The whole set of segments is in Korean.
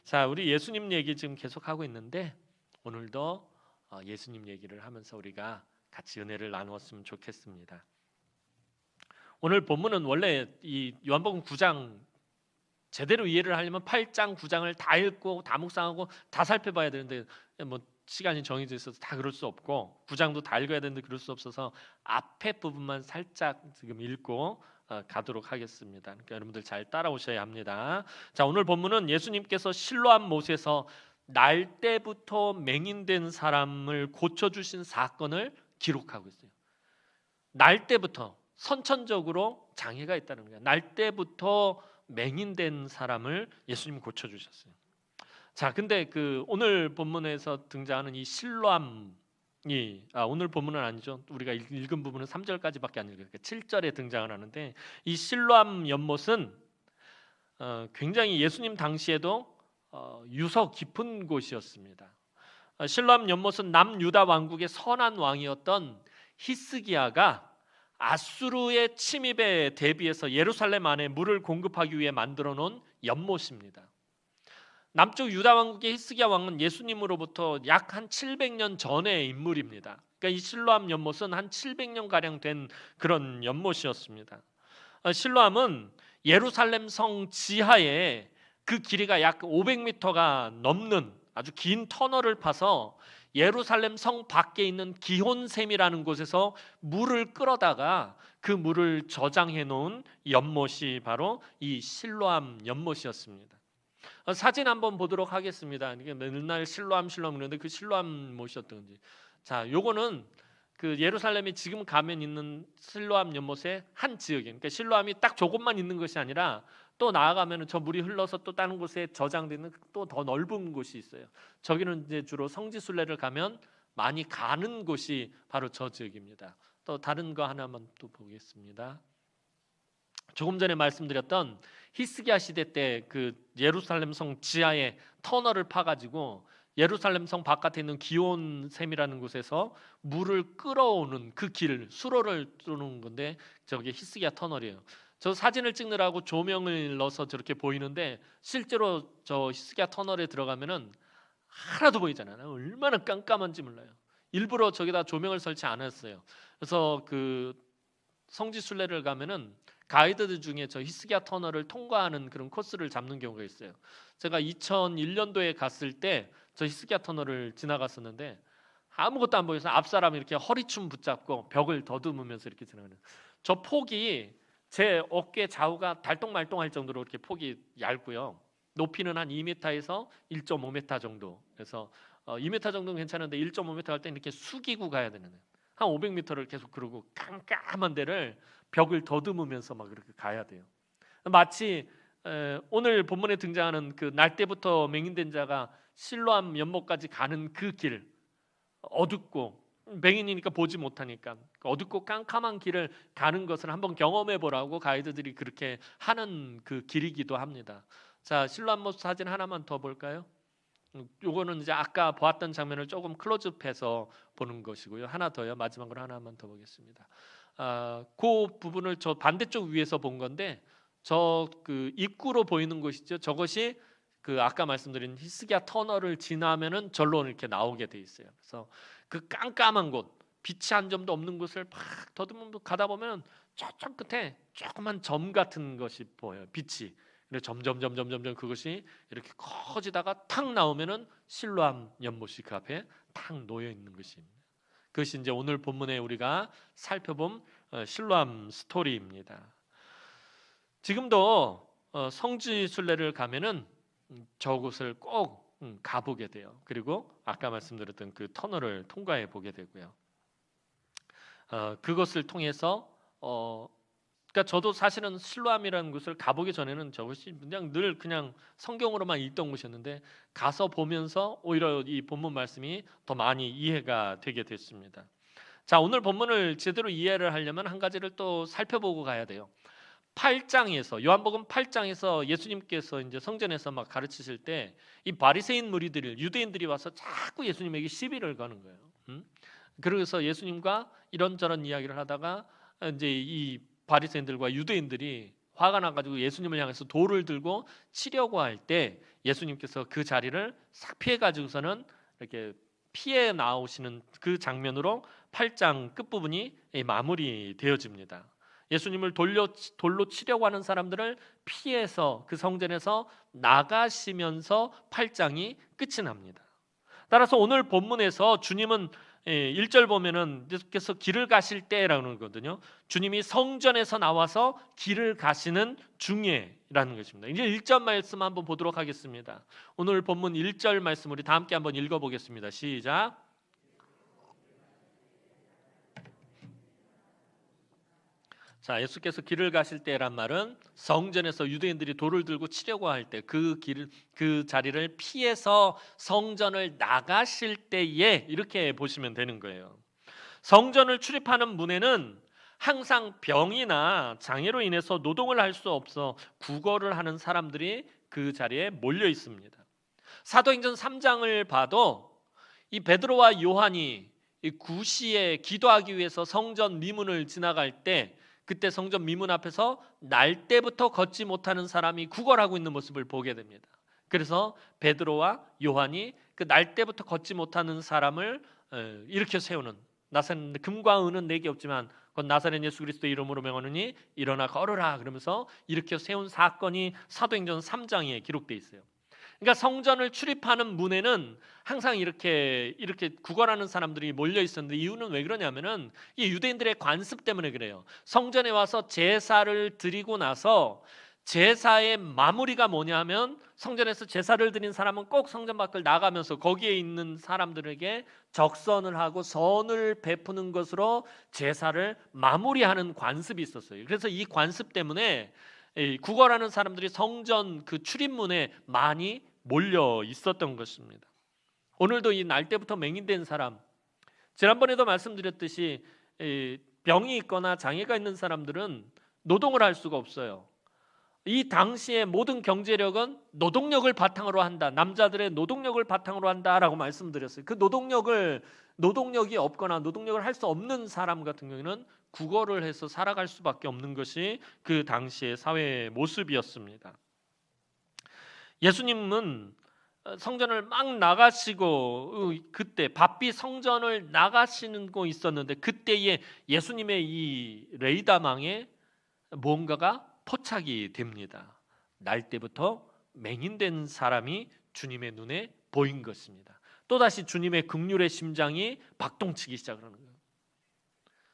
자, 우리 예수님 얘기 지금 계속하고 있는데 오늘도 예수님 얘기를 하면서 우리가 같이 은혜를 나누었으면 좋겠습니다. 오늘 본문은 원래 이 요한복음 9장 제대로 이해를 하려면 8장, 9장을 다 읽고 다 묵상하고 다 살펴봐야 되는데 뭐 시간이 정해져 있어서 다 그럴 수 없고 9장도 다 읽어야 되는데 그럴 수 없어서 앞에 부분만 살짝 지금 읽고 가도록 하겠습니다. 그러니까 여러분들 잘 따라오셔야 합니다. 자, 오늘 본문은 예수님께서 실로암 못에서 날 때부터 맹인된 사람을 고쳐주신 사건을 기록하고 있어요. 날 때부터 선천적으로 장애가 있다는 거예요. 날 때부터 맹인된 사람을 예수님이 고쳐주셨어요. 자, 근데 그 오늘 본문에서 등장하는 이 실로암이 오늘 본문은 아니죠. 우리가 읽은 부분은 3절까지밖에 안 읽어요. 7절에 등장을 하는데 이 실로암 연못은 굉장히 예수님 당시에도 유서 깊은 곳이었습니다. 실로암 연못은 남유다 왕국의 선한 왕이었던 히스기야가 아수르의 침입에 대비해서 예루살렘 안에 물을 공급하기 위해 만들어 놓은 연못입니다. 남쪽 유다 왕국의 히스기야 왕은 예수님으로부터 약 한 700년 전의 인물입니다. 그러니까 이 실로암 연못은 한 700년 가량 된 그런 연못이었습니다. 실로암은 예루살렘 성 지하에 그 길이가 약 500m가 넘는 아주 긴 터널을 파서 예루살렘 성 밖에 있는 기혼샘이라는 곳에서 물을 끌어다가 그 물을 저장해 놓은 연못이 바로 이 실로암 연못이었습니다. 사진 한번 보도록 하겠습니다. 이게 맨날 실로암 그러는데 그 실로암 못이었던 건지. 자, 요거는 그 예루살렘에 지금 가면 있는 실로암 연못의 한 지역이에요. 그러니까 실로암이 딱 저곳만 있는 것이 아니라 또 나아가면 저 물이 흘러서 또 다른 곳에 저장되는 또 더 넓은 곳이 있어요. 저기는 이제 주로 성지순례를 가면 많이 가는 곳이 바로 저 지역입니다. 또 다른 거 하나만 또 보겠습니다. 조금 전에 말씀드렸던 히스기야 시대 때 그 예루살렘 성 지하에 터널을 파가지고 예루살렘 성 바깥에 있는 기온샘이라는 곳에서 물을 끌어오는 그 길, 수로를 뚫는 건데 저게 히스기야 터널이에요. 저 사진을 찍느라고 조명을 넣어서 저렇게 보이는데 실제로 저 히스기야 터널에 들어가면은 하나도 보이잖아요. 얼마나 깜깜한지 몰라요. 일부러 저기다 조명을 설치 안 했어요. 그래서 그 성지 순례를 가면은 가이드들 중에 저 히스기야 터널을 통과하는 그런 코스를 잡는 경우가 있어요. 제가 2001년도에 갔을 때 저 히스기야 터널을 지나갔었는데 아무것도 안 보여서 앞 사람이 이렇게 허리춤 붙잡고 벽을 더듬으면서 이렇게 지나가는 저 폭이 제 어깨 좌우가 달동말동할 정도로 이렇게 폭이 얇고요. 높이는 한 2m에서 1.5m 정도. 그래서 2m 정도는 괜찮은데 1.5m 갈 때 이렇게 숙이고 가야 되는 한 500m를 계속 그러고 깜깜한 데를 벽을 더듬으면서 막 그렇게 가야 돼요. 마치 오늘 본문에 등장하는 그 날 때부터 맹인된 자가 실로암 연못까지 가는 그 길, 어둡고 맹인이니까 보지 못하니까 어둡고 깜깜한 길을 가는 것을 한번 경험해 보라고 가이드들이 그렇게 하는 그 길이기도 합니다. 자, 실로암 연못 사진 하나만 더 볼까요? 요거는 이제 아까 보았던 장면을 조금 클로즈업해서 보는 것이고요. 하나 더요. 마지막으로 하나만 더 보겠습니다. 그 부분을 저 반대쪽 위에서 본 건데 저 그 입구로 보이는 곳이죠. 저것이 그 아까 말씀드린 히스기야 터널을 지나면은 절로 이렇게 나오게 돼 있어요. 그래서 그 깜깜한 곳, 빛이 한 점도 없는 곳을 막 더듬으면서 가다 보면 저쪽 끝에 조그만 점 같은 것이 보여요. 빛이. 근데 점점 그것이 이렇게 커지다가 탁 나오면은 실로암 연못이 그 앞에 탁 놓여 있는 것입니다. 그것이 이제 오늘 본문에 우리가 살펴본 실로암 스토리입니다. 지금도 성지 순례를 가면은 저곳을 꼭 가보게 돼요. 그리고 아까 말씀드렸던 그 터널을 통과해 보게 되고요. 그것을 통해서 그러니까 저도 사실은 실로암이라는 곳을 가보기 전에는 저것이 그냥 성경으로만 읽던 곳이었는데 가서 보면서 오히려 이 본문 말씀이 더 많이 이해가 되게 됐습니다. 자, 오늘 본문을 제대로 이해를 하려면 한 가지를 또 살펴보고 가야 돼요. 8장에서 요한복음 8장에서 예수님께서 이제 성전에서 막 가르치실 때 이 바리새인 무리들 유대인들이 와서 자꾸 예수님에게 시비를 거는 거예요. 그래서 예수님과 이런저런 이야기를 하다가 이제 이 바리새인들과 유대인들이 화가 나가지고 예수님을 향해서 돌을 들고 치려고 할 때 예수님께서 그 자리를 싹 피해가지고서는 이렇게 피해 나오시는 그 장면으로 8장 끝부분이 마무리되어집니다. 예수님을 돌로 치려고 하는 사람들을 피해서 그 성전에서 나가시면서 8장이 끝이 납니다. 따라서 오늘 본문에서 주님은 1절 보면은 예수께서 길을 가실 때라는 거거든요. 주님이 성전에서 나와서 길을 가시는 중에라는 것입니다. 이제 1절 말씀 한번 보도록 하겠습니다. 오늘 본문 1절 말씀 우리 다 함께 한번 읽어보겠습니다. 시작. 자, 예수께서 길을 가실 때란 말은 성전에서 유대인들이 돌을 들고 치려고 할 때 그 자리를 피해서 성전을 나가실 때에 이렇게 보시면 되는 거예요. 성전을 출입하는 문에는 항상 병이나 장애로 인해서 노동을 할 수 없어 구걸을 하는 사람들이 그 자리에 몰려 있습니다. 사도행전 3장을 봐도 이 베드로와 요한이 이 구시에 기도하기 위해서 성전 미문을 지나갈 때 그때 성전 미문 앞에서 날 때부터 걷지 못하는 사람이 구걸하고 있는 모습을 보게 됩니다. 그래서 베드로와 요한이 그 날 때부터 걷지 못하는 사람을 일으켜 세우는, 나사렛 금과 은은 내게 없지만 곧 나사렛 예수 그리스도의 이름으로 명하노니 일어나 걸으라 그러면서 일으켜 세운 사건이 사도행전 3장에 기록되어 있어요. 그러니까 성전을 출입하는 문에는 항상 이렇게 구걸하는 사람들이 몰려 있었는데 이유는 왜 그러냐면은 이 유대인들의 관습 때문에 그래요. 성전에 와서 제사를 드리고 나서 제사의 마무리가 뭐냐면 성전에서 제사를 드린 사람은 꼭 성전 밖을 나가면서 거기에 있는 사람들에게 적선을 하고 선을 베푸는 것으로 제사를 마무리하는 관습이 있었어요. 그래서 이 관습 때문에 구걸하는 사람들이 성전 그 출입문에 많이 몰려 있었던 것입니다. 오늘도 이 날 때부터 맹인된 사람, 지난번에도 말씀드렸듯이 병이 있거나 장애가 있는 사람들은 노동을 할 수가 없어요. 이 당시의 모든 경제력은 노동력을 바탕으로 한다. 남자들의 노동력을 바탕으로 한다라고 말씀드렸어요. 그 노동력이 없거나 노동력을 할 수 없는 사람 같은 경우는 구걸을 해서 살아갈 수밖에 없는 것이 그 당시의 사회의 모습이었습니다. 예수님은 성전을 막 나가시고 그때 바삐 성전을 나가시는 곳 있었는데 그때에 예수님의 이 레이다망에 뭔가가 포착이 됩니다. 날 때부터 맹인된 사람이 주님의 눈에 보인 것입니다. 또다시 주님의 긍휼의 심장이 박동치기 시작하는 거예요.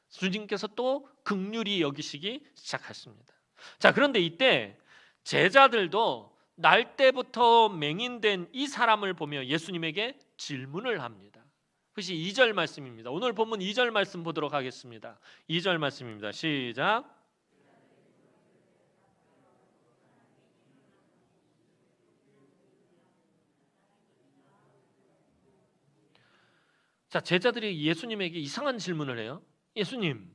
주님께서 또 긍휼히 여기시기 시작하십니다. 자, 그런데 이때 제자들도 날 때부터 맹인된 이 사람을 보며 예수님에게 질문을 합니다. 그것이 2절 말씀입니다. 오늘 본문 2절 말씀 보도록 하겠습니다. 2절 말씀입니다. 시작. 자, 제자들이 예수님에게 이상한 질문을 해요. 예수님,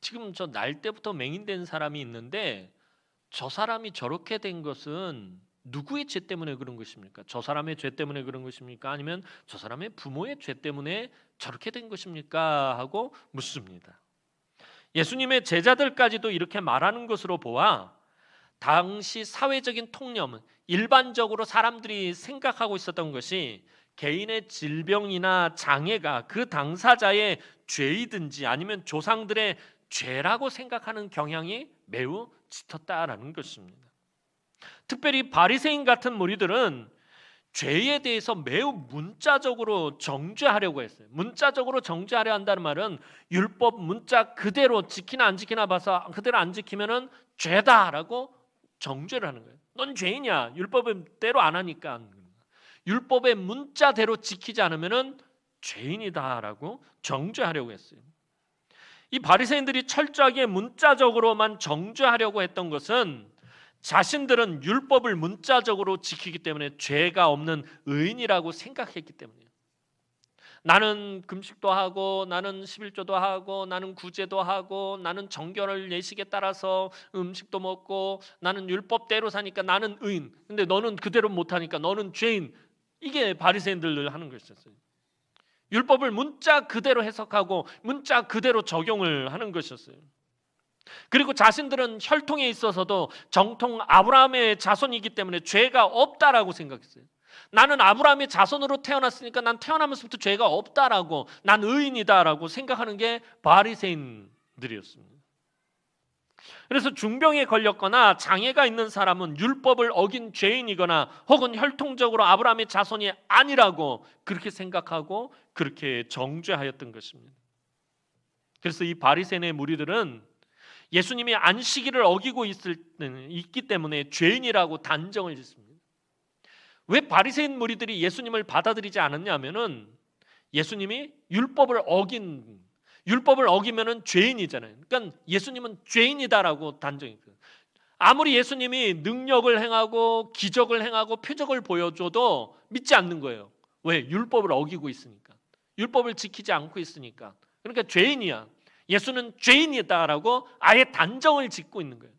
지금 저 날 때부터 맹인된 사람이 있는데 저 사람이 저렇게 된 것은 누구의 죄 때문에 그런 것입니까? 저 사람의 죄 때문에 그런 것입니까? 아니면 저 사람의 부모의 죄 때문에 저렇게 된 것입니까? 하고 묻습니다. 예수님의 제자들까지도 이렇게 말하는 것으로 보아 당시 사회적인 통념은 일반적으로 사람들이 생각하고 있었던 것이 개인의 질병이나 장애가 그 당사자의 죄이든지 아니면 조상들의 죄라고 생각하는 경향이 매우 짙었다라는 것입니다. 특별히 바리새인 같은 무리들은 죄에 대해서 매우 문자적으로 정죄하려고 했어요. 문자적으로 정죄하려 한다는 말은 율법 문자 그대로 지키나 안 지키나 봐서 그대로 안 지키면은 죄다라고 정죄를 하는 거예요. 넌 죄인이야. 율법대로 안 하니까. 율법의 문자대로 지키지 않으면은 죄인이다라고 정죄하려고 했어요. 이 바리새인들이 철저하게 문자적으로만 정죄하려고 했던 것은 자신들은 율법을 문자적으로 지키기 때문에 죄가 없는 의인이라고 생각했기 때문이에요. 나는 금식도 하고 나는 11조도 하고 나는 구제도 하고 나는 정결을 예식에 따라서 음식도 먹고 나는 율법대로 사니까 나는 의인. 근데 너는 그대로 못하니까 너는 죄인. 이게 바리새인들 하는 것이었어요. 율법을 문자 그대로 해석하고 문자 그대로 적용을 하는 것이었어요. 그리고 자신들은 혈통에 있어서도 정통 아브라함의 자손이기 때문에 죄가 없다라고 생각했어요. 나는 아브라함의 자손으로 태어났으니까 난 태어나면서부터 죄가 없다라고, 난 의인이다라고 생각하는 게 바리새인들이었습니다. 그래서 중병에 걸렸거나 장애가 있는 사람은 율법을 어긴 죄인이거나 혹은 혈통적으로 아브라함의 자손이 아니라고 그렇게 생각하고 그렇게 정죄하였던 것입니다. 그래서 이 바리새인의 무리들은 예수님이 안식일을 어기고 있기 때문에 죄인이라고 단정을 짓습니다. 왜 바리새인 무리들이 예수님을 받아들이지 않았냐면은 예수님이 율법을 어기면은 죄인이잖아요. 그러니까 예수님은 죄인이다라고 단정했어요. 아무리 예수님이 능력을 행하고 기적을 행하고 표적을 보여줘도 믿지 않는 거예요. 왜? 율법을 어기고 있으니까. 율법을 지키지 않고 있으니까. 그러니까 죄인이야. 예수는 죄인이다라고 아예 단정을 짓고 있는 거예요.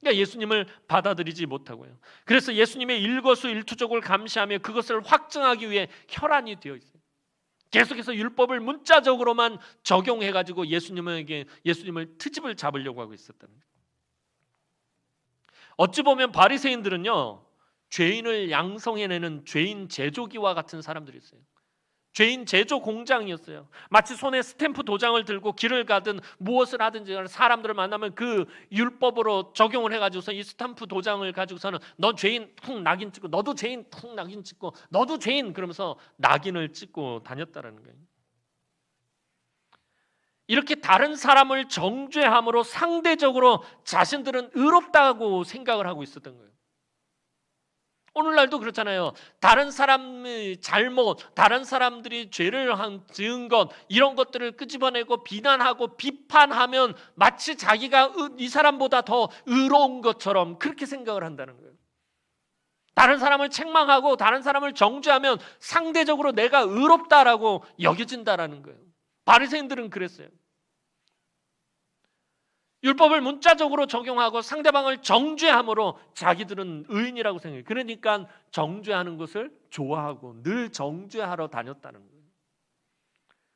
그러니까 예수님을 받아들이지 못하고요. 그래서 예수님의 일거수일투족을 감시하며 그것을 확증하기 위해 혈안이 되어 있어요. 계속해서 율법을 문자적으로만 적용해가지고 예수님을 트집을 잡으려고 하고 있었다는 거예요. 어찌 보면 바리새인들은요, 죄인을 양성해내는 죄인 제조기와 같은 사람들이었어요. 죄인 제조 공장이었어요. 마치 손에 스탬프 도장을 들고 길을 가든 무엇을 하든지 사람들을 만나면 그 율법으로 적용을 해가지고서 이 스탬프 도장을 가지고서는 너 죄인 툭 낙인 찍고, 너도 죄인 툭 낙인 찍고, 너도 죄인 그러면서 낙인을 찍고 다녔다라는 거예요. 이렇게 다른 사람을 정죄함으로 상대적으로 자신들은 의롭다고 생각을 하고 있었던 거예요. 오늘날도 그렇잖아요. 다른 사람의 잘못, 다른 사람들이 죄를 지은 것, 이런 것들을 끄집어내고 비난하고 비판하면 마치 자기가 이 사람보다 더 의로운 것처럼 그렇게 생각을 한다는 거예요. 다른 사람을 책망하고 다른 사람을 정죄하면 상대적으로 내가 의롭다라고 여겨진다라는 거예요. 바리새인들은 그랬어요. 율법을 문자적으로 적용하고 상대방을 정죄함으로 자기들은 의인이라고 생각해요. 그러니까 정죄하는 것을 좋아하고 늘 정죄하러 다녔다는 거예요.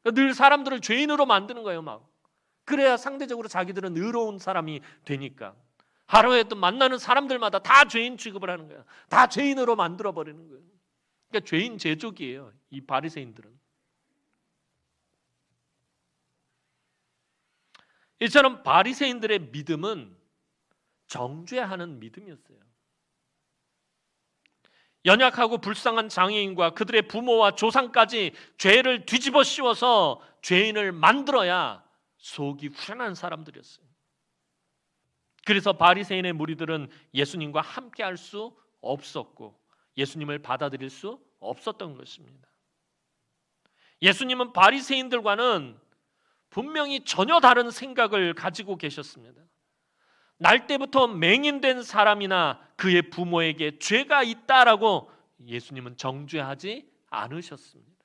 그러니까 늘 사람들을 죄인으로 만드는 거예요. 막 그래야 상대적으로 자기들은 의로운 사람이 되니까. 하루에 또 만나는 사람들마다 다 죄인 취급을 하는 거예요. 다 죄인으로 만들어버리는 거예요. 그러니까 죄인 제조기예요, 이 바리새인들은. 이처럼 바리새인들의 믿음은 정죄하는 믿음이었어요. 연약하고 불쌍한 장애인과 그들의 부모와 조상까지 죄를 뒤집어 씌워서 죄인을 만들어야 속이 후련한 사람들이었어요. 그래서 바리새인의 무리들은 예수님과 함께할 수 없었고 예수님을 받아들일 수 없었던 것입니다. 예수님은 바리새인들과는 분명히 전혀 다른 생각을 가지고 계셨습니다. 날 때부터 맹인된 사람이나 그의 부모에게 죄가 있다라고 예수님은 정죄하지 않으셨습니다.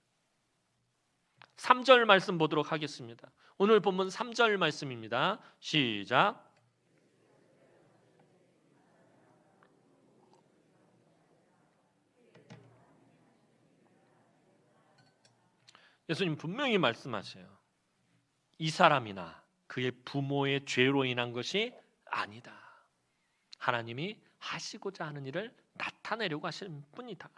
3절 말씀 보도록 하겠습니다. 오늘 본문 3절 말씀입니다. 시작. 예수님 분명히 말씀하세요. 이 사람이나 그의 부모의 죄로 인한 것이 아니다. 하나님이 하시고자 하는 일을 나타내려고 하시는 뿐이다.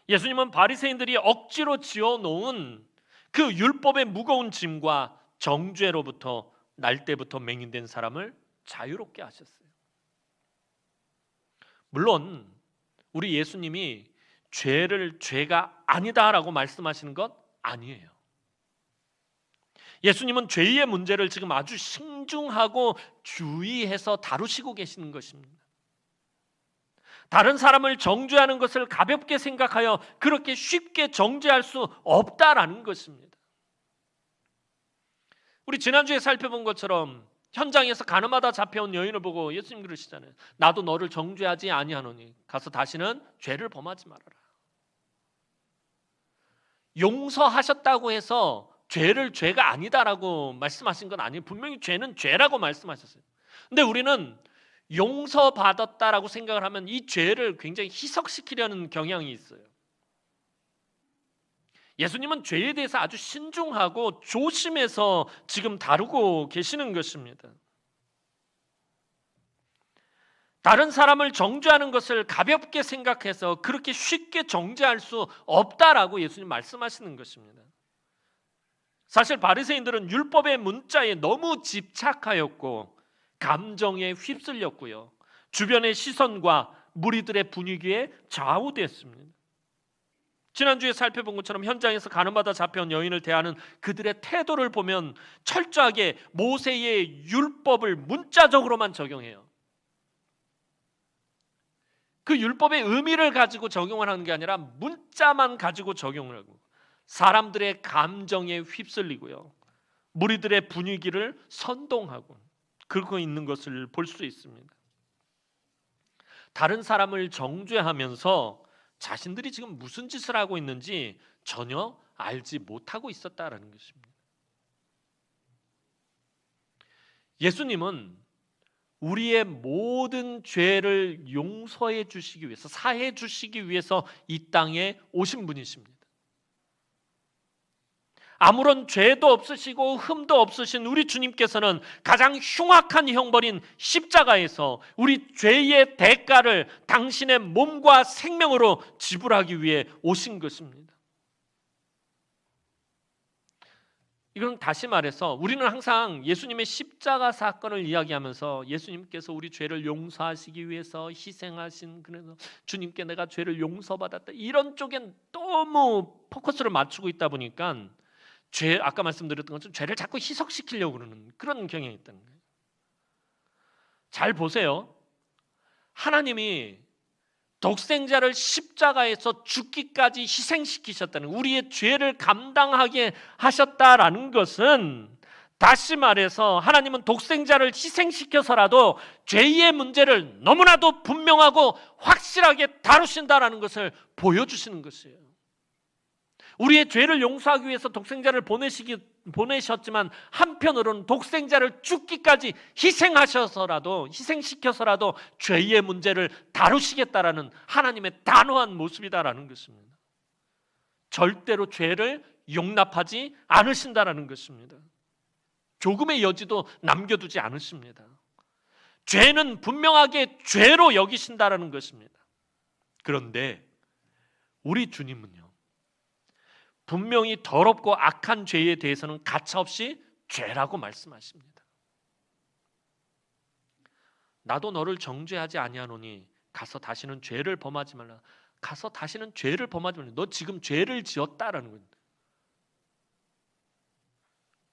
예수님은 바리새인들이 억지로 지어놓은 그 율법의 무거운 짐과 정죄로부터 날 때부터 맹인된 사람을 자유롭게 하셨어요. 물론 우리 예수님이 죄를 죄가 아니다라고 말씀하시는 것 아니에요. 예수님은 죄의 문제를 지금 아주 신중하고 주의해서 다루시고 계시는 것입니다. 다른 사람을 정죄하는 것을 가볍게 생각하여 그렇게 쉽게 정죄할 수 없다라는 것입니다. 우리 지난주에 살펴본 것처럼 현장에서 가늠하다 잡혀온 여인을 보고 예수님 그러시잖아요. 나도 너를 정죄하지 아니하노니 가서 다시는 죄를 범하지 말아라. 용서하셨다고 해서 죄를 죄가 아니다라고 말씀하신 건 아니에요. 분명히 죄는 죄라고 말씀하셨어요. 근데 우리는 용서받았다라고 생각을 하면 이 죄를 굉장히 희석시키려는 경향이 있어요. 예수님은 죄에 대해서 아주 신중하고 조심해서 지금 다루고 계시는 것입니다. 다른 사람을 정죄하는 것을 가볍게 생각해서 그렇게 쉽게 정죄할 수 없다라고 예수님 말씀하시는 것입니다. 사실 바리새인들은 율법의 문자에 너무 집착하였고 감정에 휩쓸렸고요. 주변의 시선과 무리들의 분위기에 좌우됐습니다. 지난주에 살펴본 것처럼 현장에서 가늠하다 잡혀온 여인을 대하는 그들의 태도를 보면 철저하게 모세의 율법을 문자적으로만 적용해요. 그 율법의 의미를 가지고 적용을 하는 게 아니라 문자만 가지고 적용을 하고 사람들의 감정에 휩쓸리고요. 무리들의 분위기를 선동하고 그러고 있는 것을 볼 수 있습니다. 다른 사람을 정죄하면서 자신들이 지금 무슨 짓을 하고 있는지 전혀 알지 못하고 있었다라는 것입니다. 예수님은 우리의 모든 죄를 용서해 주시기 위해서, 사해 주시기 위해서 이 땅에 오신 분이십니다. 아무런 죄도 없으시고 흠도 없으신 우리 주님께서는 가장 흉악한 형벌인 십자가에서 우리 죄의 대가를 당신의 몸과 생명으로 지불하기 위해 오신 것입니다. 이건 다시 말해서 우리는 항상 예수님의 십자가 사건을 이야기하면서 예수님께서 우리 죄를 용서하시기 위해서 희생하신, 그래서 주님께 내가 죄를 용서받았다, 이런 쪽엔 너무 포커스를 맞추고 있다 보니까 아까 말씀드렸던 것처럼 죄를 자꾸 희석시키려고 그러는 그런 경향이 있다는 거예요. 잘 보세요. 하나님이 독생자를 십자가에서 죽기까지 희생시키셨다는, 우리의 죄를 감당하게 하셨다라는 것은, 다시 말해서 하나님은 독생자를 희생시켜서라도 죄의 문제를 너무나도 분명하고 확실하게 다루신다라는 것을 보여주시는 것이에요. 우리의 죄를 용서하기 위해서 독생자를 보내셨지만 한편으로는 독생자를 죽기까지 희생시켜서라도 죄의 문제를 다루시겠다라는 하나님의 단호한 모습이다라는 것입니다. 절대로 죄를 용납하지 않으신다라는 것입니다. 조금의 여지도 남겨두지 않으십니다. 죄는 분명하게 죄로 여기신다라는 것입니다. 그런데 우리 주님은요, 분명히 더럽고 악한 죄에 대해서는 가차없이 죄라고 말씀하십니다. 나도 너를 정죄하지 아니하노니 가서 다시는 죄를 범하지 말라. 가서 다시는 죄를 범하지 말라. 너 지금 죄를 지었다라는 거예요.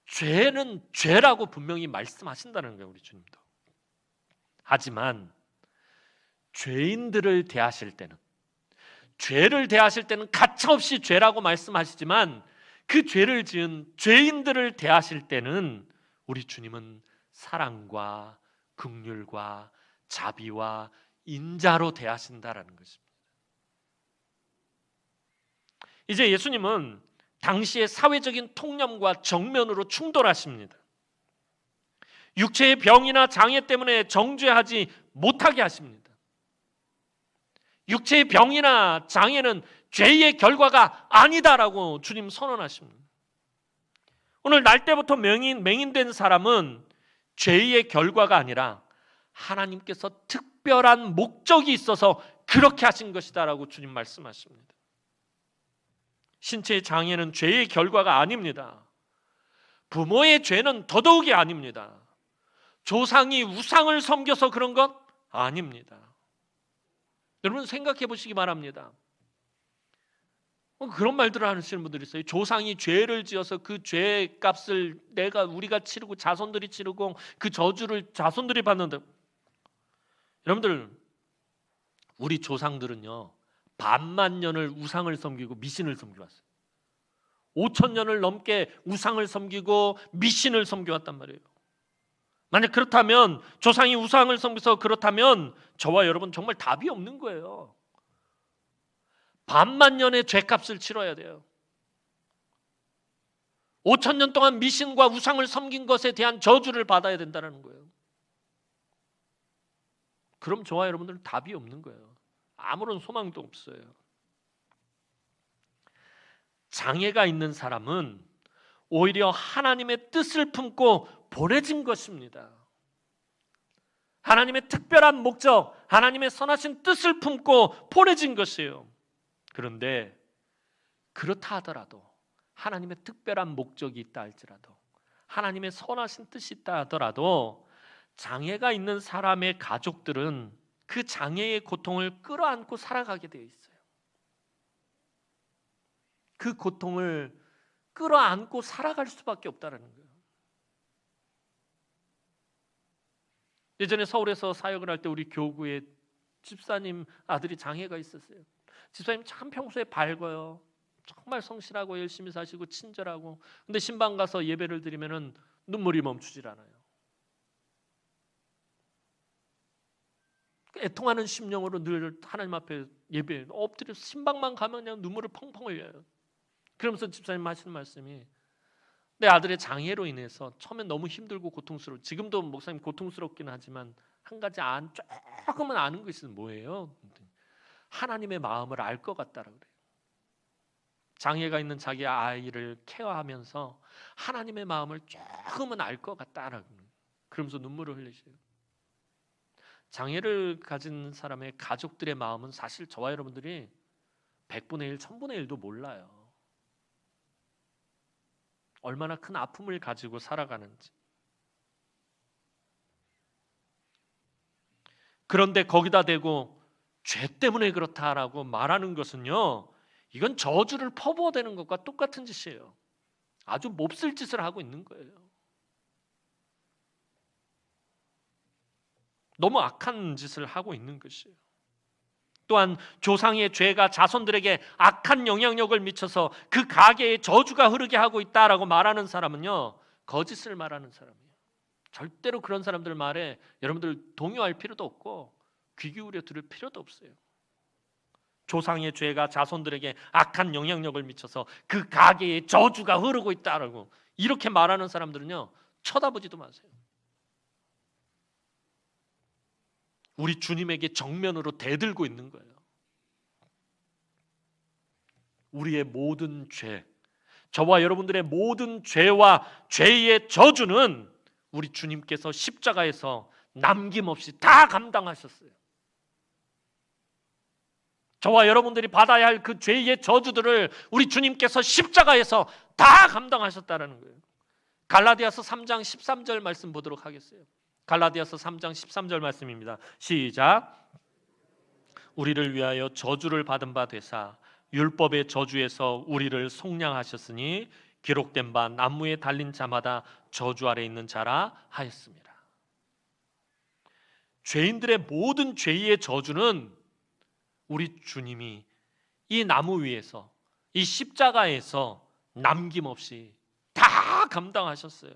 죄는 죄라고 분명히 말씀하신다는 거예요, 우리 주님도. 하지만 죄인들을 대하실 때는, 죄를 대하실 때는 가차없이 죄라고 말씀하시지만 그 죄를 지은 죄인들을 대하실 때는 우리 주님은 사랑과 긍휼과 자비와 인자로 대하신다라는 것입니다. 이제 예수님은 당시의 사회적인 통념과 정면으로 충돌하십니다. 육체의 병이나 장애 때문에 정죄하지 못하게 하십니다. 육체의 병이나 장애는 죄의 결과가 아니다라고 주님 선언하십니다. 오늘 날 때부터 맹인된 사람은 죄의 결과가 아니라 하나님께서 특별한 목적이 있어서 그렇게 하신 것이다라고 주님 말씀하십니다. 신체의 장애는 죄의 결과가 아닙니다. 부모의 죄는 더더욱이 아닙니다. 조상이 우상을 섬겨서 그런 것 아닙니다. 여러분 생각해 보시기 바랍니다. 그런 말들을 하시는 분들이 있어요. 조상이 죄를 지어서 그 죄의 값을 우리가 치르고 자손들이 치르고 그 저주를 자손들이 받는다. 여러분들, 우리 조상들은요, 반만 년을 우상을 섬기고 미신을 섬겨왔어요. 5,000년을 넘게 우상을 섬기고 미신을 섬겨왔단 말이에요. 만약 그렇다면, 조상이 우상을 섬겨서 그렇다면 저와 여러분 정말 답이 없는 거예요. 반만 년의 죄값을 치러야 돼요. 5,000년 동안 미신과 우상을 섬긴 것에 대한 저주를 받아야 된다는 거예요. 그럼 저와 여러분들은 답이 없는 거예요. 아무런 소망도 없어요. 장애가 있는 사람은 오히려 하나님의 뜻을 품고 보내진 것입니다. 하나님의 특별한 목적, 하나님의 선하신 뜻을 품고 보내진 것이에요. 그런데 그렇다 하더라도, 하나님의 특별한 목적이 있다 할지라도, 하나님의 선하신 뜻이 있다 하더라도 장애가 있는 사람의 가족들은 그 장애의 고통을 끌어안고 살아가게 되어 있어요. 그 고통을 끌어안고 살아갈 수밖에 없다는 거예요. 예전에 서울에서 사역을 할 때 우리 교구에 집사님 아들이 장애가 있었어요. 집사님 참 평소에 밝아요. 정말 성실하고 열심히 사시고 친절하고, 근데 신방 가서 예배를 드리면은 눈물이 멈추질 않아요. 애통하는 심령으로 늘 하나님 앞에 예배 엎드려 신방만 가면 그냥 눈물을 펑펑 흘려요. 그러면서 집사님 하시는 말씀이, 내 아들의 장애로 인해서 처음엔 너무 힘들고 고통스러워, 지금도 목사님 고통스럽긴 하지만 한 가지 조금은 아는 것이 뭐예요? 하나님의 마음을 알 것 같다라고 그래요. 장애가 있는 자기 아이를 케어하면서 하나님의 마음을 조금은 알 것 같다라고, 그러면서 눈물을 흘리세요. 장애를 가진 사람의 가족들의 마음은 사실 저와 여러분들이 100분의 1, 1000분의 1도 몰라요. 얼마나 큰 아픔을 가지고 살아가는지. 그런데 거기다 대고 죄 때문에 그렇다라고 말하는 것은요, 이건 저주를 퍼부어대는 것과 똑같은 짓이에요. 아주 몹쓸 짓을 하고 있는 거예요. 너무 악한 짓을 하고 있는 것이에요. 또한 조상의 죄가 자손들에게 악한 영향력을 미쳐서 그 가게에 저주가 흐르게 하고 있다라고 말하는 사람은요, 거짓을 말하는 사람이에요. 절대로 그런 사람들 말에 여러분들 동요할 필요도 없고 귀 기울여 들을 필요도 없어요. 조상의 죄가 자손들에게 악한 영향력을 미쳐서 그 가게에 저주가 흐르고 있다라고 이렇게 말하는 사람들은요, 쳐다보지도 마세요. 우리 주님에게 정면으로 대들고 있는 거예요. 우리의 모든 죄, 저와 여러분들의 모든 죄와 죄의 저주는 우리 주님께서 십자가에서 남김없이 다 감당하셨어요. 저와 여러분들이 받아야 할 그 죄의 저주들을 우리 주님께서 십자가에서 다 감당하셨다는 거예요. 갈라디아서 3장 13절 말씀 보도록 하겠어요. 갈라디아서 3장 13절 말씀입니다. 시작. 우리를 위하여 저주를 받은 바 되사 율법의 저주에서 우리를 속량하셨으니 기록된 바 나무에 달린 자마다 저주 아래 있는 자라 하였습니다. 죄인들의 모든 죄의 저주는 우리 주님이 이 나무 위에서, 이 십자가에서 남김없이 다 감당하셨어요.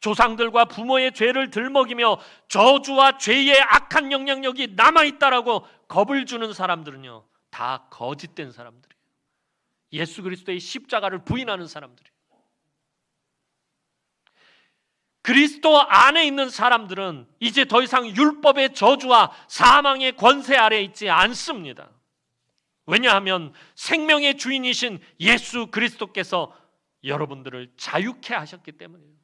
조상들과 부모의 죄를 들먹이며 저주와 죄의 악한 영향력이 남아있다라고 겁을 주는 사람들은요, 다 거짓된 사람들이에요. 예수 그리스도의 십자가를 부인하는 사람들이에요. 그리스도 안에 있는 사람들은 이제 더 이상 율법의 저주와 사망의 권세 아래에 있지 않습니다. 왜냐하면 생명의 주인이신 예수 그리스도께서 여러분들을 자유케 하셨기 때문이에요.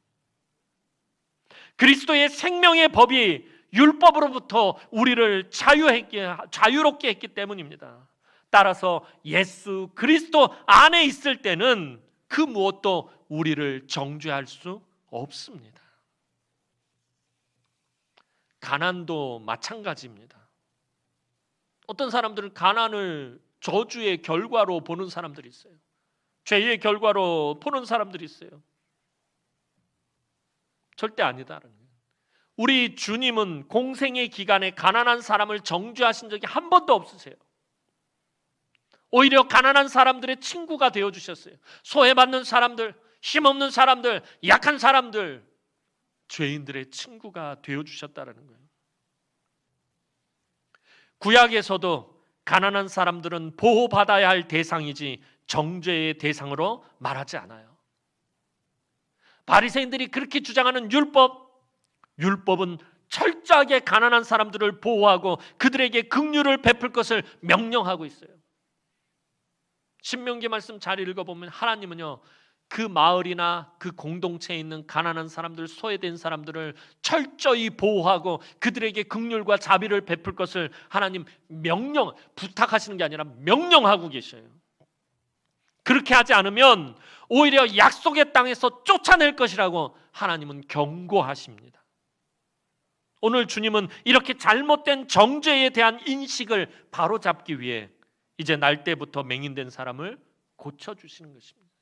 그리스도의 생명의 법이 율법으로부터 우리를 자유롭게 했기 때문입니다. 따라서 예수 그리스도 안에 있을 때는 그 무엇도 우리를 정죄할 수 없습니다. 가난도 마찬가지입니다. 어떤 사람들은 가난을 저주의 결과로 보는 사람들이 있어요. 죄의 결과로 보는 사람들이 있어요. 절대 아니다라는 거예요. 우리 주님은 공생의 기간에 가난한 사람을 정죄하신 적이 한 번도 없으세요. 오히려 가난한 사람들의 친구가 되어주셨어요. 소외받는 사람들, 힘없는 사람들, 약한 사람들, 죄인들의 친구가 되어주셨다는 거예요. 구약에서도 가난한 사람들은 보호받아야 할 대상이지 정죄의 대상으로 말하지 않아요. 바리새인들이 그렇게 주장하는 율법은 철저하게 가난한 사람들을 보호하고 그들에게 긍휼을 베풀 것을 명령하고 있어요. 신명기 말씀 잘 읽어보면 하나님은요, 그 마을이나 그 공동체에 있는 가난한 사람들, 소외된 사람들을 철저히 보호하고 그들에게 긍휼과 자비를 베풀 것을 하나님 부탁하시는 게 아니라 명령하고 계셔요. 그렇게 하지 않으면 오히려 약속의 땅에서 쫓아낼 것이라고 하나님은 경고하십니다. 오늘 주님은 이렇게 잘못된 정죄에 대한 인식을 바로잡기 위해 이제 날 때부터 맹인된 사람을 고쳐주시는 것입니다.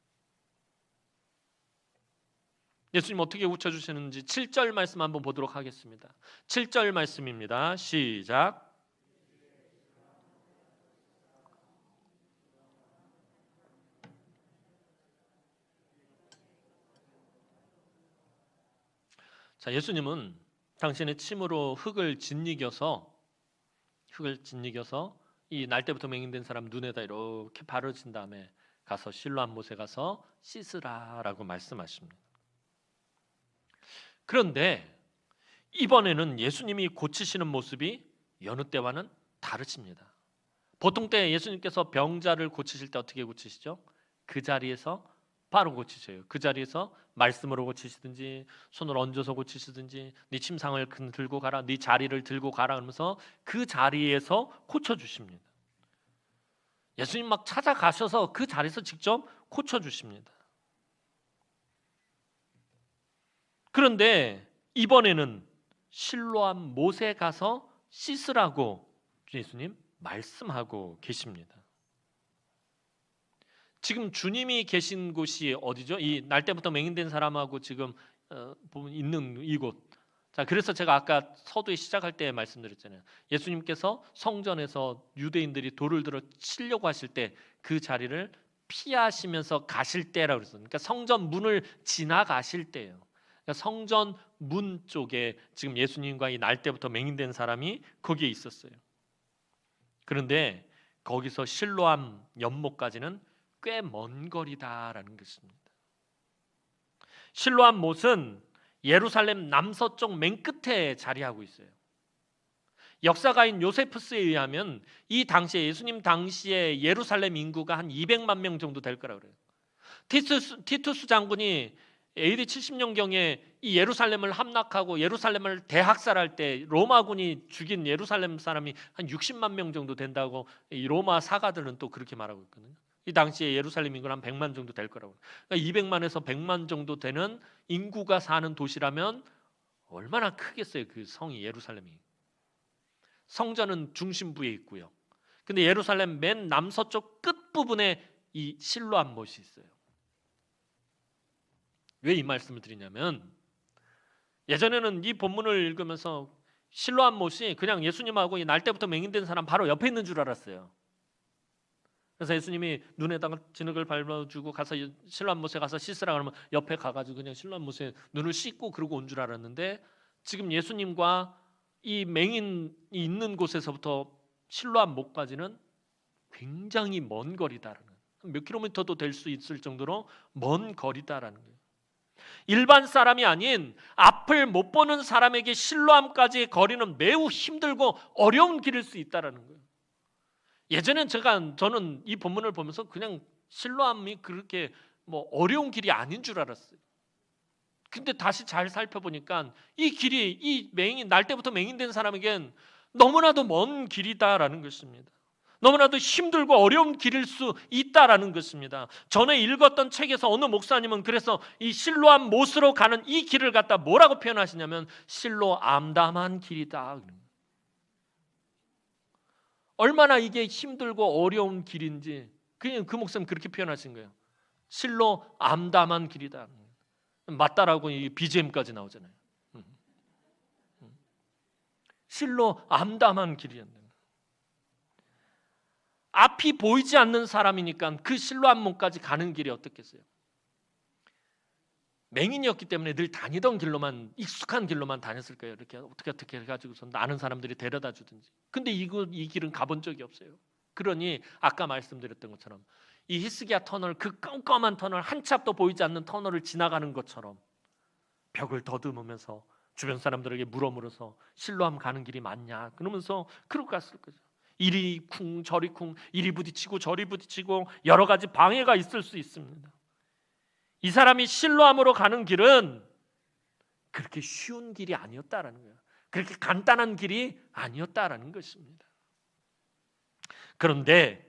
예수님 어떻게 고쳐주시는지 7절 말씀 한번 보도록 하겠습니다. 7절 말씀입니다. 시작. 자, 예수님은 당신의 침으로 흙을 짓이겨서 이 날 때부터 맹인된 사람 눈에다 이렇게 바르신 다음에 가서 실로암 못에 가서 씻으라라고 말씀하십니다. 그런데 이번에는 예수님이 고치시는 모습이 여느 때와는 다르십니다. 보통 때 예수님께서 병자를 고치실 때 어떻게 고치시죠? 그 자리에서 바로 고치셔요. 그 자리에서 말씀으로 고치시든지 손을 얹어서 고치시든지 네 침상을 들고 가라, 네 자리를 들고 가라 하면서 그 자리에서 고쳐주십니다. 예수님 막 찾아가셔서 그 자리에서 직접 고쳐주십니다. 그런데 이번에는 실로암 못에 가서 씻으라고 예수님 말씀하고 계십니다. 지금 주님이 계신 곳이 어디죠? 이 날 때부터 맹인된 사람하고 지금 보면 있는 이곳. 자, 그래서 제가 아까 서두에 시작할 때 말씀드렸잖아요. 예수님께서 성전에서 유대인들이 돌을 들어 치려고 하실 때 그 자리를 피하시면서 가실 때라고 그랬어요. 그러니까 성전 문을 지나가실 때예요. 그러니까 성전 문 쪽에 지금 예수님과 이 날 때부터 맹인된 사람이 거기에 있었어요. 그런데 거기서 실로암 연못까지는 꽤 먼 거리다라는 것입니다. 실로암 못은 예루살렘 남서쪽 맨 끝에 자리하고 있어요. 역사가인 요세푸스에 의하면 이 당시에 예수님 당시에 예루살렘 인구가 한 200만 명 정도 될 거라고 그래요. 티투스 장군이 AD 70년경에 이 예루살렘을 함락하고 예루살렘을 대학살할 때 로마군이 죽인 예루살렘 사람이 한 60만 명 정도 된다고 이 로마 사가들은 또 그렇게 말하고 있거든요. 이 당시에 예루살렘 인구는 한 100만 정도 될 거라고. 그러니까 200만에서 100만 정도 되는 인구가 사는 도시라면 얼마나 크겠어요, 그 성이 예루살렘이. 성전은 중심부에 있고요. 근데 예루살렘 맨 남서쪽 끝부분에 이 실로암 못이 있어요. 왜 이 말씀을 드리냐면 예전에는 이 본문을 읽으면서 실로암 못이 그냥 예수님하고 이 날 때부터 맹인된 사람 바로 옆에 있는 줄 알았어요. 그래서 예수님이 눈에다가 진흙을 밟아주고 가서 실로암 못에 가서 씻으라 그러면 옆에 가가지고 그냥 실로암 못에 눈을 씻고 그러고 온 줄 알았는데 지금 예수님과 이 맹인이 있는 곳에서부터 실로암 못까지는 굉장히 먼 거리다라는, 몇 킬로미터도 될 수 있을 정도로 먼 거리다라는 거예요. 일반 사람이 아닌 앞을 못 보는 사람에게 실로암까지의 거리는 매우 힘들고 어려운 길일 수 있다라는 거예요. 예전엔 저는 이 본문을 보면서 그냥 실로암이 그렇게 뭐 어려운 길이 아닌 줄 알았어요. 근데 다시 잘 살펴보니까 이 길이 이 날 때부터 맹인된 사람에겐 너무나도 먼 길이다라는 것입니다. 너무나도 힘들고 어려운 길일 수 있다라는 것입니다. 전에 읽었던 책에서 어느 목사님은 그래서 이 실로암 못으로 가는 이 길을 갖다 뭐라고 표현하시냐면 실로 암담한 길이다. 얼마나 이게 힘들고 어려운 길인지 그냥 그 목사님 그렇게 표현하신 거예요. 실로 암담한 길이다. 맞다라고 이 BGM까지 나오잖아요. 실로 암담한 길이었는데 앞이 보이지 않는 사람이니까 그 실로암 못까지 가는 길이 어떻겠어요? 맹인이었기 때문에 늘 다니던 길로만, 익숙한 길로만 다녔을 거예요. 이렇게 어떻게 해가지고서 아는 사람들이 데려다 주든지. 근데 이 길은 가본 적이 없어요. 그러니 아까 말씀드렸던 것처럼 이 히스기야 터널, 그 깜깜한 터널, 한치 앞도 보이지 않는 터널을 지나가는 것처럼 벽을 더듬으면서 주변 사람들에게 물어서 실로암 가는 길이 맞냐 그러면서 그러고 갔을 거죠. 이리 쿵 저리 쿵, 이리 부딪히고 저리 부딪히고 여러 가지 방해가 있을 수 있습니다. 이 사람이 실로암으로 가는 길은 그렇게 쉬운 길이 아니었다라는 거예요. 그렇게 간단한 길이 아니었다라는 것입니다. 그런데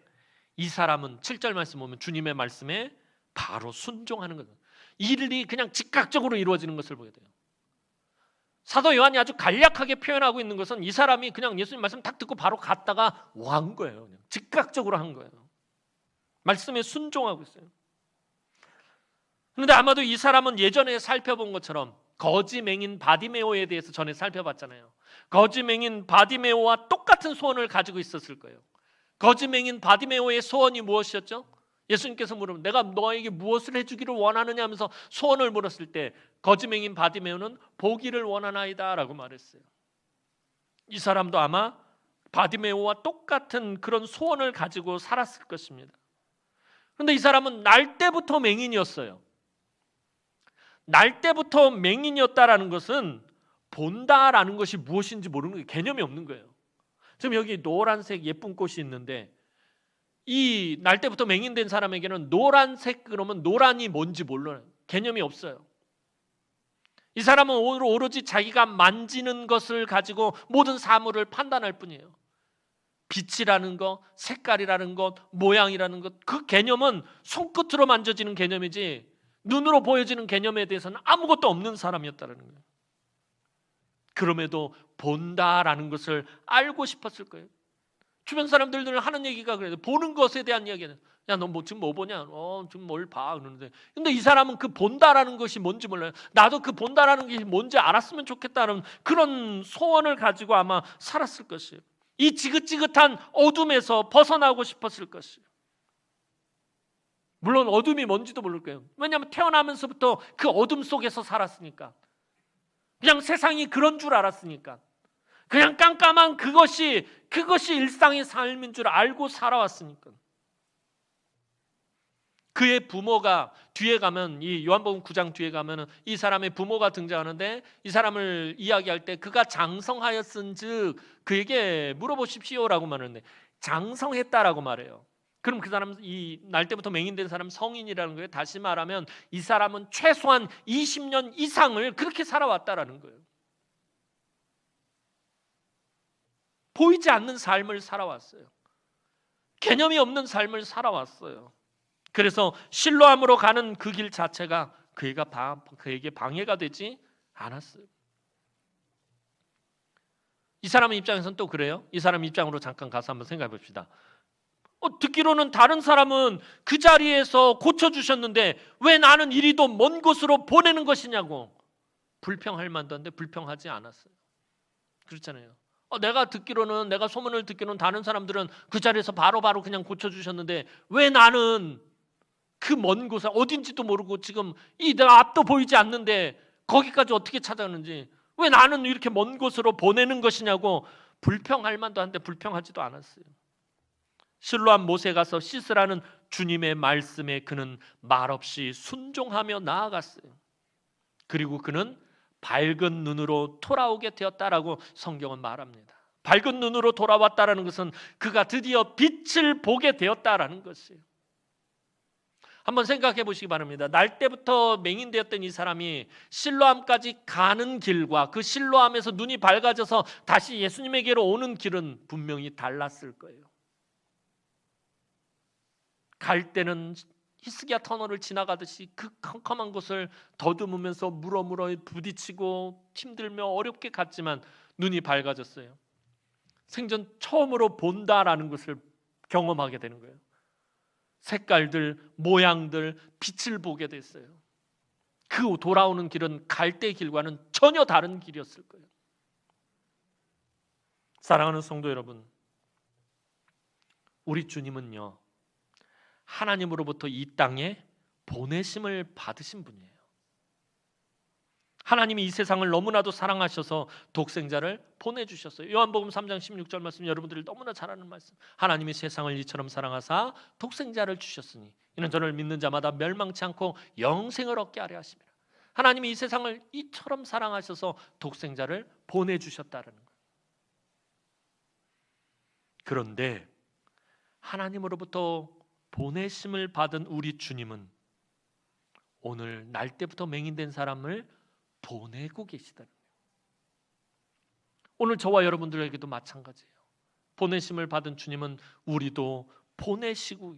이 사람은 7절 말씀 보면 주님의 말씀에 바로 순종하는 거예요. 일이 그냥 즉각적으로 이루어지는 것을 보게 돼요. 사도 요한이 아주 간략하게 표현하고 있는 것은 이 사람이 그냥 예수님 말씀 딱 듣고 바로 갔다가 한 거예요. 그냥 즉각적으로 한 거예요. 말씀에 순종하고 있어요. 그런데 아마도 이 사람은 예전에 살펴본 것처럼 거지 맹인 바디메오에 대해서 전에 살펴봤잖아요. 거지 맹인 바디메오와 똑같은 소원을 가지고 있었을 거예요. 거지 맹인 바디메오의 소원이 무엇이었죠? 예수님께서 물으면 내가 너에게 무엇을 해주기를 원하느냐 하면서 소원을 물었을 때 거지 맹인 바디메오는 보기를 원하나이다 라고 말했어요. 이 사람도 아마 바디메오와 똑같은 그런 소원을 가지고 살았을 것입니다. 그런데 이 사람은 날 때부터 맹인이었어요. 날 때부터 맹인이었다라는 것은 본다라는 것이 무엇인지 모르는 거예요. 개념이 없는 거예요. 지금 여기 노란색 예쁜 꽃이 있는데 이 날 때부터 맹인된 사람에게는 노란색 그러면 노란이 뭔지 몰라요. 개념이 없어요. 이 사람은 오로지 자기가 만지는 것을 가지고 모든 사물을 판단할 뿐이에요. 빛이라는 것, 색깔이라는 것, 모양이라는 것, 그 개념은 손끝으로 만져지는 개념이지 눈으로 보여지는 개념에 대해서는 아무것도 없는 사람이었다는 거예요. 그럼에도 본다라는 것을 알고 싶었을 거예요. 주변 사람들은 하는 얘기가 그래요. 보는 것에 대한 이야기는 야, 너 지금 뭐 보냐? 지금 뭘 봐? 그러는데 근데 이 사람은 그 본다라는 것이 뭔지 몰라요. 나도 그 본다라는 게 뭔지 알았으면 좋겠다는 그런 소원을 가지고 아마 살았을 것이에요. 이 지긋지긋한 어둠에서 벗어나고 싶었을 것이에요. 물론 어둠이 뭔지도 모를 거예요. 왜냐하면 태어나면서부터 그 어둠 속에서 살았으니까. 그냥 세상이 그런 줄 알았으니까. 그냥 깜깜한 그것이 일상의 삶인 줄 알고 살아왔으니까. 그의 부모가 뒤에 가면 이 요한복음 9장 뒤에 가면은 이 사람의 부모가 등장하는데 이 사람을 이야기할 때 그가 장성하였은즉 그에게 물어보십시오라고 말하는데 장성했다라고 말해요. 그럼 그 사람 이 날 때부터 맹인된 사람 성인이라는 거예요. 다시 말하면 이 사람은 최소한 20년 이상을 그렇게 살아왔다라는 거예요. 보이지 않는 삶을 살아왔어요. 개념이 없는 삶을 살아왔어요. 그래서 실로암으로 가는 그 길 자체가 그에게 방해가 되지 않았어요. 이 사람 입장에서는 또 그래요. 이 사람 입장으로 잠깐 가서 한번 생각해 봅시다. 듣기로는 다른 사람은 그 자리에서 고쳐주셨는데 왜 나는 이리도 먼 곳으로 보내는 것이냐고 불평할 만도 한데 불평하지 않았어요. 그렇잖아요. 내가 소문을 듣기로는 다른 사람들은 그 자리에서 바로바로 그냥 고쳐주셨는데 왜 나는 그 먼 곳에 어딘지도 모르고 지금 내가 앞도 보이지 않는데 거기까지 어떻게 찾아가는지 왜 나는 이렇게 먼 곳으로 보내는 것이냐고 불평할 만도 한데 불평하지도 않았어요. 실로암 못에 가서 씻으라는 주님의 말씀에 그는 말없이 순종하며 나아갔어요. 그리고 그는 밝은 눈으로 돌아오게 되었다라고 성경은 말합니다. 밝은 눈으로 돌아왔다라는 것은 그가 드디어 빛을 보게 되었다라는 것이에요. 한번 생각해 보시기 바랍니다. 날 때부터 맹인되었던 이 사람이 실로암까지 가는 길과 그 실로암에서 눈이 밝아져서 다시 예수님에게로 오는 길은 분명히 달랐을 거예요. 갈 때는 히스기야 터널을 지나가듯이 그 컴컴한 곳을 더듬으면서 물어 부딪히고 힘들며 어렵게 갔지만 눈이 밝아졌어요. 생전 처음으로 본다라는 것을 경험하게 되는 거예요. 색깔들, 모양들, 빛을 보게 됐어요. 그 돌아오는 길은 갈 때 길과는 전혀 다른 길이었을 거예요. 사랑하는 성도 여러분, 우리 주님은요 하나님으로부터 이 땅에 보내심을 받으신 분이에요. 하나님이 이 세상을 너무나도 사랑하셔서 독생자를 보내주셨어요. 요한복음 3장 16절 말씀 여러분들이 너무나 잘 아는 말씀. 하나님이 세상을 이처럼 사랑하사 독생자를 주셨으니 이는 저를 믿는 자마다 멸망치 않고 영생을 얻게 하려 하심이라. 하나님이 이 세상을 이처럼 사랑하셔서 독생자를 보내주셨다는 거예요. 그런데 하나님으로부터 보내심을 받은 우리 주님은 오늘 날 때부터 맹인된 사람을 보내고 계시다는 거예요. 오늘 저와 여러분들에게도 마찬가지예요. 보내심을 받은 주님은 우리도 보내시고,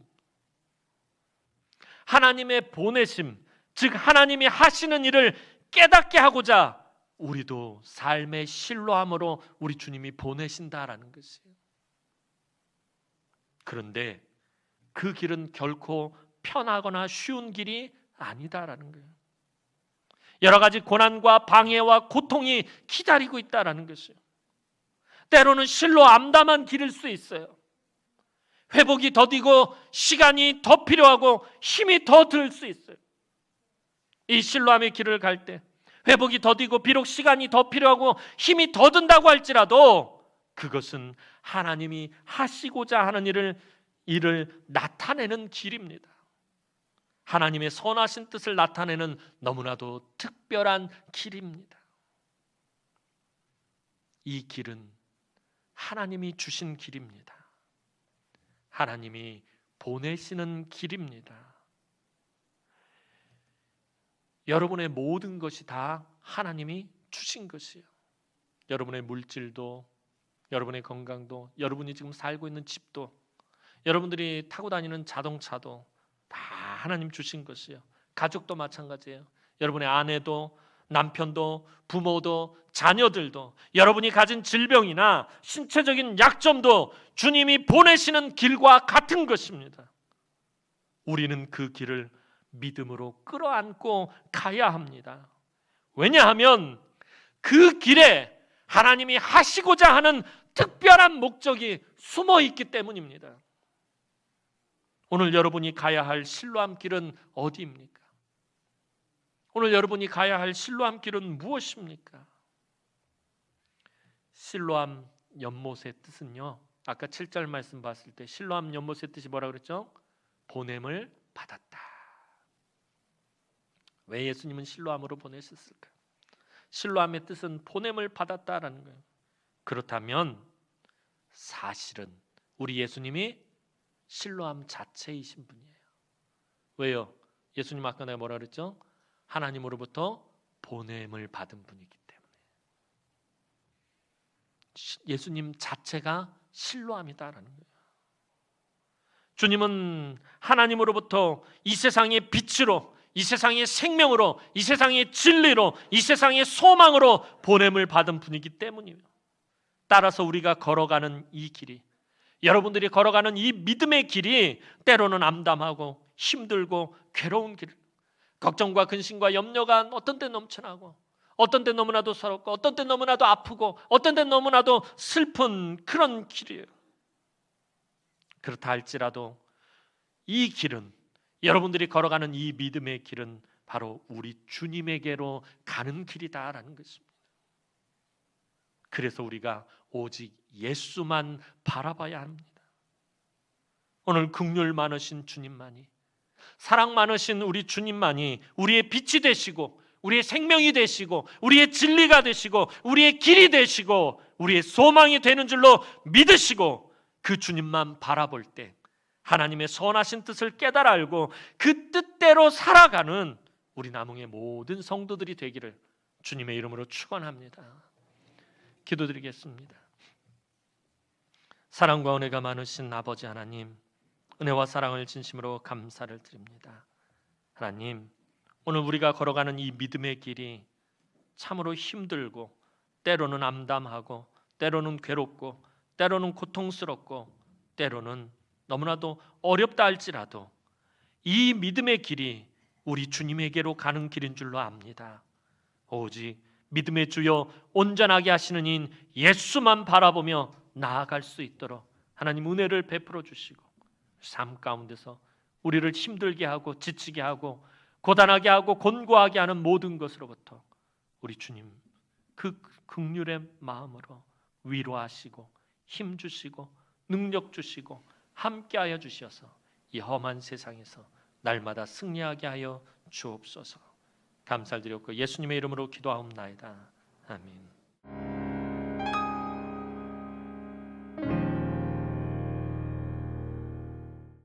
하나님의 보내심, 즉 하나님이 하시는 일을 깨닫게 하고자 우리도 삶의 실로함으로 우리 주님이 보내신다라는 것이에요. 그런데 그 길은 결코 편하거나 쉬운 길이 아니다라는 거예요. 여러 가지 고난과 방해와 고통이 기다리고 있다라는 것이에요. 때로는 실로 암담한 길일 수 있어요. 회복이 더디고 시간이 더 필요하고 힘이 더 들 수 있어요. 이 실로암의 길을 갈 때 회복이 더디고 비록 시간이 더 필요하고 힘이 더 든다고 할지라도 그것은 하나님이 하시고자 하는 일을 나타내는 길입니다. 하나님의 선하신 뜻을 나타내는 너무나도 특별한 길입니다. 이 길은 하나님이 주신 길입니다. 하나님이 보내시는 길입니다. 여러분의 모든 것이 다 하나님이 주신 것이에요. 여러분의 물질도, 여러분의 건강도, 여러분이 지금 살고 있는 집도, 여러분들이 타고 다니는 자동차도 다 하나님 주신 것이에요. 가족도 마찬가지예요. 여러분의 아내도, 남편도, 부모도, 자녀들도, 여러분이 가진 질병이나 신체적인 약점도 주님이 보내시는 길과 같은 것입니다. 우리는 그 길을 믿음으로 끌어안고 가야 합니다. 왜냐하면 그 길에 하나님이 하시고자 하는 특별한 목적이 숨어 있기 때문입니다. 오늘 여러분이 가야 할 실로암 길은 어디입니까? 오늘 여러분이 가야 할 실로암 길은 무엇입니까? 실로암 연못의 뜻은요, 아까 7절 말씀 봤을 때 실로암 연못의 뜻이 뭐라 그랬죠? 보냄을 받았다. 왜 예수님은 실로암으로 보내셨을까? 실로암의 뜻은 보냄을 받았다라는 거예요. 그렇다면 사실은 우리 예수님이 실로암 자체이신 분이에요. 왜요? 예수님 아까 내가 뭐라 그랬죠? 하나님으로부터 보냄을 받은 분이기 때문에. 예수님 자체가 실로암이다라는 거예요. 주님은 하나님으로부터 이 세상의 빛으로, 이 세상의 생명으로, 이 세상의 진리로, 이 세상의 소망으로 보냄을 받은 분이기 때문이에요. 따라서 우리가 걸어가는 이 길이, 여러분들이 걸어가는 이 믿음의 길이 때로는 암담하고 힘들고 괴로운 길, 걱정과 근심과 염려가 어떤 때 넘쳐나고, 어떤 때 너무나도 서럽고, 어떤 때 너무나도 아프고, 어떤 때 너무나도 슬픈 그런 길이에요. 그렇다 할지라도 이 길은, 여러분들이 걸어가는 이 믿음의 길은 바로 우리 주님에게로 가는 길이다라는 것입니다. 그래서 우리가 오직 예수만 바라봐야 합니다. 오늘 긍휼 많으신 주님만이, 사랑 많으신 우리 주님만이 우리의 빛이 되시고, 우리의 생명이 되시고, 우리의 진리가 되시고, 우리의 길이 되시고, 우리의 소망이 되는 줄로 믿으시고, 그 주님만 바라볼 때 하나님의 선하신 뜻을 깨달아 알고 그 뜻대로 살아가는 우리 남흥의 모든 성도들이 되기를 주님의 이름으로 축원합니다. 기도드리겠습니다. 사랑과 은혜가 많으신 아버지 하나님, 은혜와 사랑을 진심으로 감사를 드립니다. 하나님, 오늘 우리가 걸어가는 이 믿음의 길이 참으로 힘들고, 때로는 암담하고, 때로는 괴롭고, 때로는 고통스럽고, 때로는 너무나도 어렵다 할지라도 이 믿음의 길이 우리 주님에게로 가는 길인 줄로 압니다. 오직 믿음의 주여 온전하게 하시는 인 예수만 바라보며 나아갈 수 있도록 하나님 은혜를 베풀어 주시고, 삶 가운데서 우리를 힘들게 하고 지치게 하고 고단하게 하고 곤고하게 하는 모든 것으로부터 우리 주님 그 긍휼의 마음으로 위로하시고 힘 주시고 능력 주시고 함께하여 주셔서 이 험한 세상에서 날마다 승리하게 하여 주옵소서. 감사드렸고 예수님의 이름으로 기도하옵나이다. 아멘.